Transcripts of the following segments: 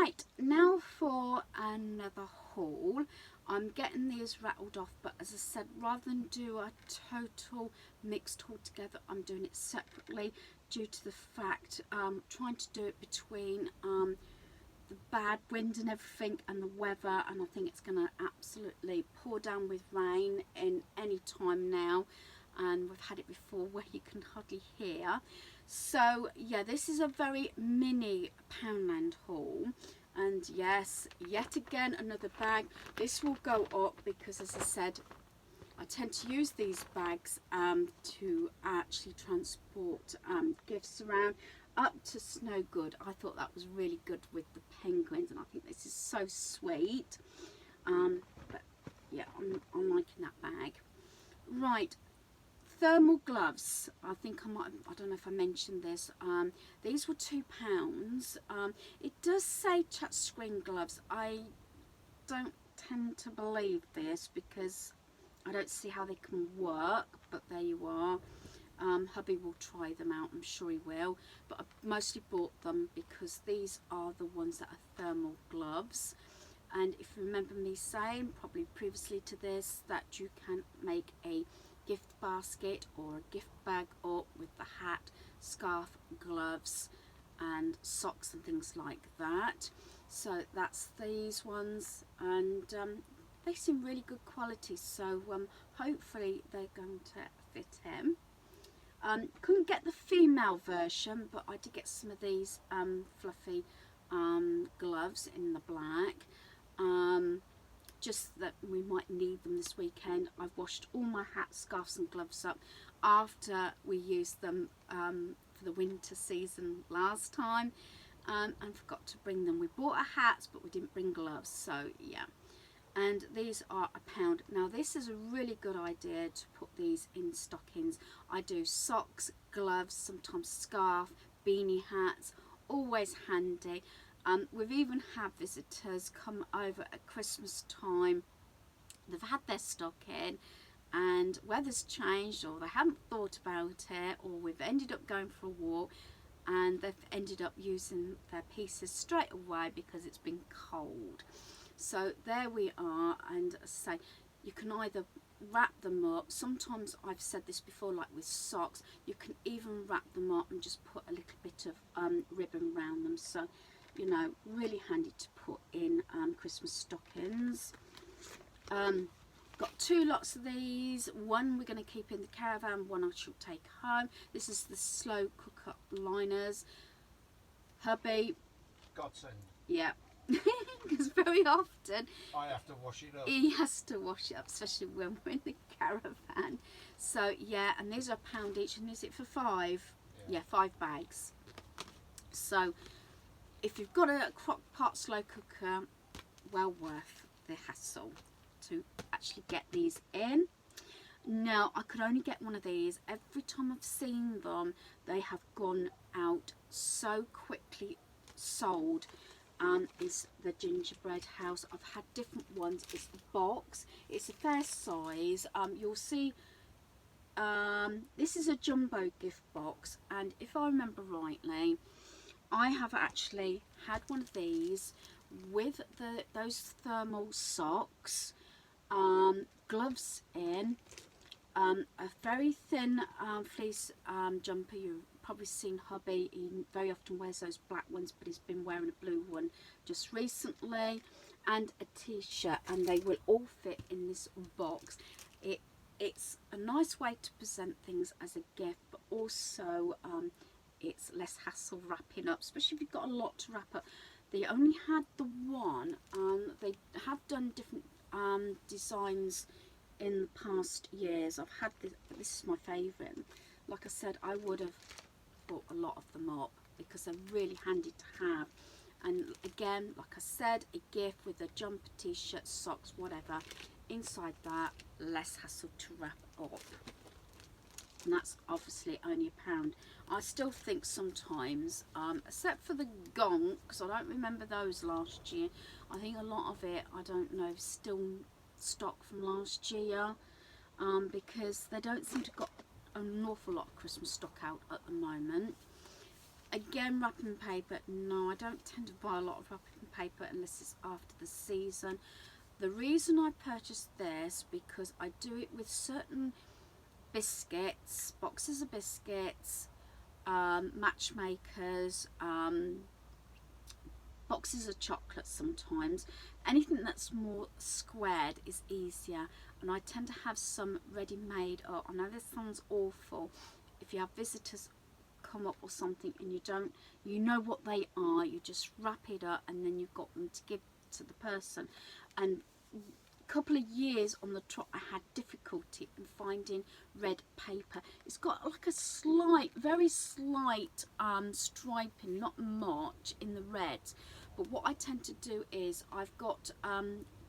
Right, now for another haul. I'm getting these rattled off, but as I said, rather than do a total mixed haul together, I'm doing it separately due to the fact trying to do it between the bad wind and everything and the weather, and I think it's going to absolutely pour down with rain in any time now, and we've had it before where you can hardly hear. So yeah, this is a very mini Poundland haul, and yes, yet again another bag. This will go up because, as I said, I tend to use these bags to actually transport gifts around up to Snow Good. I thought that was really good with the penguins, and I think this is so sweet. But yeah, I'm liking that bag. Right, thermal gloves. I think I don't know if I mentioned this. These were £2. It does say touchscreen gloves. I don't tend to believe this because I don't see how they can work, but there you are. Hubby will try them out, I'm sure he will, but I mostly bought them because these are the ones that are thermal gloves. And if you remember me saying probably previously to this that you can make a gift basket or a gift bag up with the hat, scarf, gloves and socks and things like that. So that's these ones, and they seem really good quality, so hopefully they're going to fit him. Couldn't get the female version, but I did get some of these fluffy gloves in the black. Just that we might need them this weekend. I've washed all my hats, scarves and gloves up after we used them for the winter season last time, and forgot to bring them. We bought our hats but we didn't bring gloves, so yeah. And these are £1. Now this is a really good idea to put these in stockings. I do socks, gloves, sometimes scarf, beanie hats, always handy. We've even had visitors come over at Christmas time. They've had their stock in and weather's changed, or they haven't thought about it, or we've ended up going for a walk and they've ended up using their pieces straight away because it's been cold. So there we are, and as I say, you can either wrap them up. Sometimes I've said this before, like with socks, you can even wrap them up and just put a little bit of ribbon around them. So, you know, really handy to put in Christmas stockings. Got 2 lots of these. One we're going to keep in the caravan, one I shall take home. This is the slow cook up liners. Hubby. Godsend. Yeah. Because very often I have to wash it up. He has to wash it up, especially when we're in the caravan. So yeah, and these are £1 each, and is it for 5? Yeah, 5 bags. So if you've got a crock pot slow cooker, well worth the hassle to actually get these in. Now I could only get one of these. Every time I've seen them, they have gone out so quickly sold. Is the Gingerbread House. I've had different ones. It's the box. It's a fair size. You'll see this is a jumbo gift box, and if I remember rightly, I have actually had one of these with those thermal socks, gloves in, a very thin fleece jumper. You've probably seen hubby, he very often wears those black ones, but he's been wearing a blue one just recently, and a t-shirt, and they will all fit in this box. It's a nice way to present things as a gift, but also it's less hassle wrapping up, especially if you've got a lot to wrap up. They only had the one. They have done different designs in the past years. I've had this, but this is my favourite. Like I said, I would have bought a lot of them up because they're really handy to have. And again, like I said, a gift with a jumper, t-shirt, socks, whatever. Inside that, less hassle to wrap up. And that's obviously only £1. I still think sometimes, except for the gong, because I don't remember those last year, I think a lot of it, I don't know, is still stock from last year, because they don't seem to have got an awful lot of Christmas stock out at the moment. Again, wrapping paper, no, I don't tend to buy a lot of wrapping paper unless it's after the season. The reason I purchased this, because I do it with certain biscuits, boxes of biscuits, matchmakers, boxes of chocolates sometimes. Anything that's more squared is easier, and I tend to have some ready-made. Oh, I know this sounds awful. If you have visitors come up or something and you know what they are, you just wrap it up and then you've got them to give to the person. And a couple of years on the trot I had difficulty in finding red paper. It's got like a slight, very slight striping, not much in the red, but what I tend to do is I've got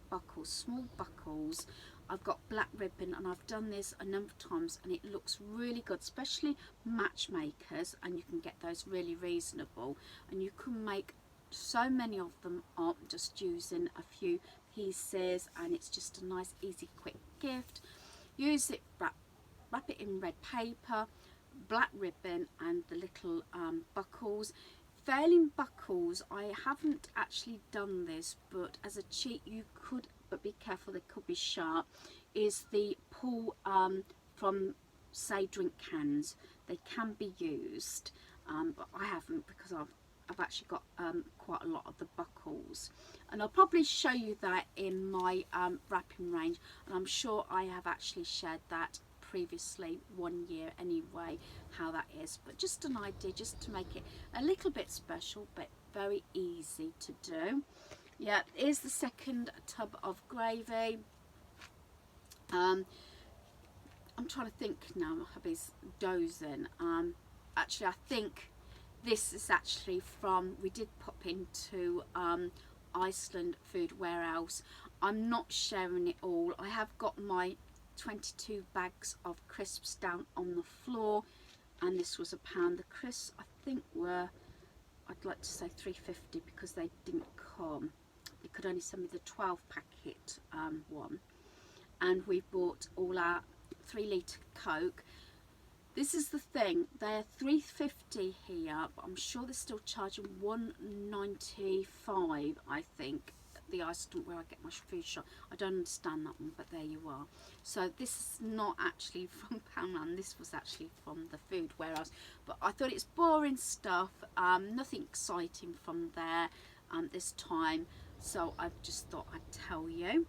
buckles, small buckles. I've got black ribbon, and I've done this a number of times and it looks really good, especially matchmakers, and you can get those really reasonable, and you can make so many of them up just using a few pieces, and it's just a nice easy quick gift. Use it, wrap it in red paper, black ribbon, and the little buckles. Failing buckles, I haven't actually done this, but as a cheat you could, but be careful, they could be sharp, is the pull from, say, drink cans. They can be used, but I haven't, because I've actually got quite a lot of the buckles, and I'll probably show you that in my wrapping range, and I'm sure I have actually shared that previously one year anyway, how that is, but just an idea, just to make it a little bit special but very easy to do. Yeah, here's the second tub of gravy. I'm trying to think now, my hubby's dozing. Actually I think this is actually from, we did pop into Iceland Food Warehouse. I'm not sharing it all. I have got my 22 bags of crisps down on the floor, and this was £1. The crisps I think were, I'd like to say £3.50, because they didn't come. They could only send me the 12 packet one, and we bought all our 3 litre Coke. This is the thing, they're £3.50 here, but I'm sure they're still charging £1.95, I think, at the Iceland where I get my food shop. I don't understand that one, but there you are. So this is not actually from Poundland, this was actually from the Food Warehouse. But I thought it's boring stuff, nothing exciting from there this time, so I just thought I'd tell you.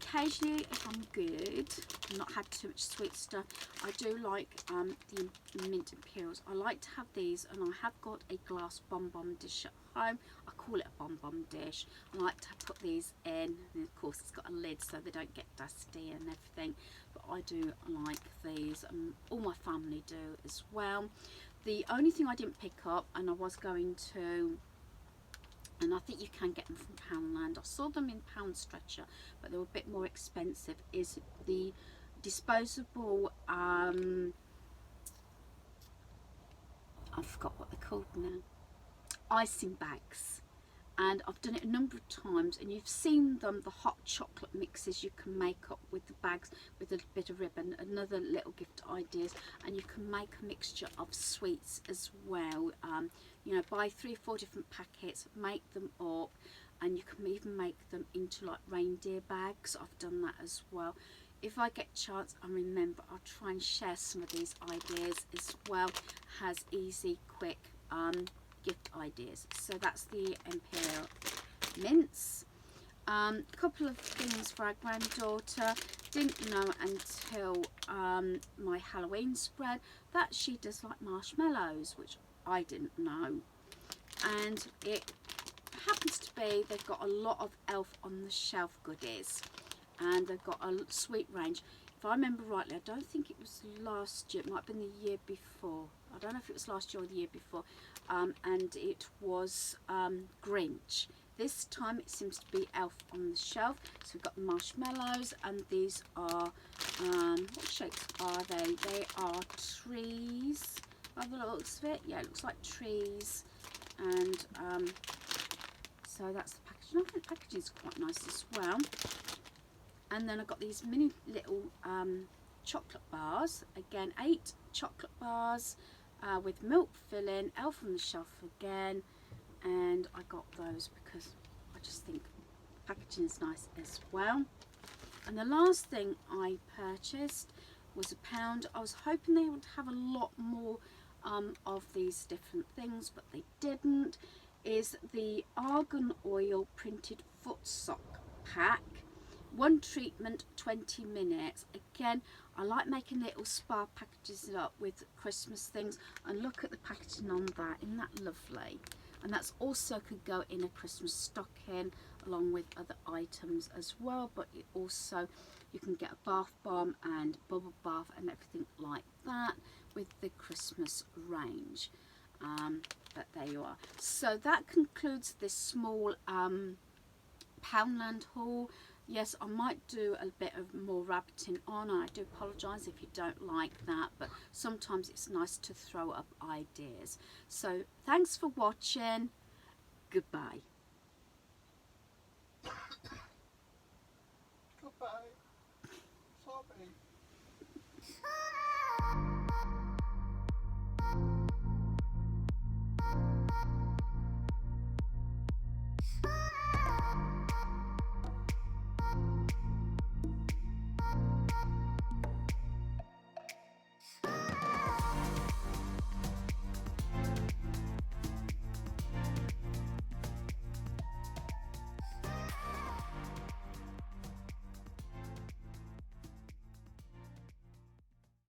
Occasionally, if I'm good, not had too much sweet stuff, I do like the mint imperials. I like to have these, and I have got a glass bonbon dish at home. I call it a bonbon dish. I like to put these in, and of course it's got a lid so they don't get dusty and everything, but I do like these, and all my family do as well. The only thing I didn't pick up, and I was going to, and I think you can get them from Poundland, I saw them in Pound Stretcher, but they were a bit more expensive, is the disposable, I forgot what they're called now, icing bags. And I've done it a number of times, and you've seen them, the hot chocolate mixes you can make up with the bags with a bit of ribbon, another little gift ideas, and you can make a mixture of sweets as well. You know, buy 3 or 4 different packets, make them up, and you can even make them into like reindeer bags. I've done that as well. If I get a chance and remember, I'll try and share some of these ideas as well. Has easy, quick gift ideas. So that's the Imperial mints. A couple of things for our granddaughter. Didn't know until my Halloween spread that she does like marshmallows, which I didn't know. And it happens to be they've got a lot of Elf on the Shelf goodies, and they've got a sweet range. If I remember rightly, I don't think it was last year, it might have been the year before. I don't know if it was last year or the year before, and it was Grinch. This time it seems to be Elf on the Shelf. So we've got the marshmallows, and these are, what shapes are they? They are trees, by the looks of it. Yeah, it looks like trees, and so that's the packaging. I think the packaging is quite nice as well. And then I've got these mini little chocolate bars. Again, 8 chocolate bars. with milk filling, Elf on the Shelf again, and I got those because I just think packaging is nice as well. And the last thing I purchased was a pound. I was hoping they would have a lot more of these different things, but they didn't. Is the argan oil printed foot sock pack. One treatment, 20 minutes. Again, I like making little spa packages up with Christmas things, and look at the packaging on that. Isn't that lovely? And that's also could go in a Christmas stocking along with other items as well, but it also, you can get a bath bomb and bubble bath and everything like that with the Christmas range. But there you are. So that concludes this small Poundland haul. Yes, I might do a bit of more rabbiting on, and I do apologise if you don't like that, but sometimes it's nice to throw up ideas. So thanks for watching. Goodbye. Goodbye. Sorry.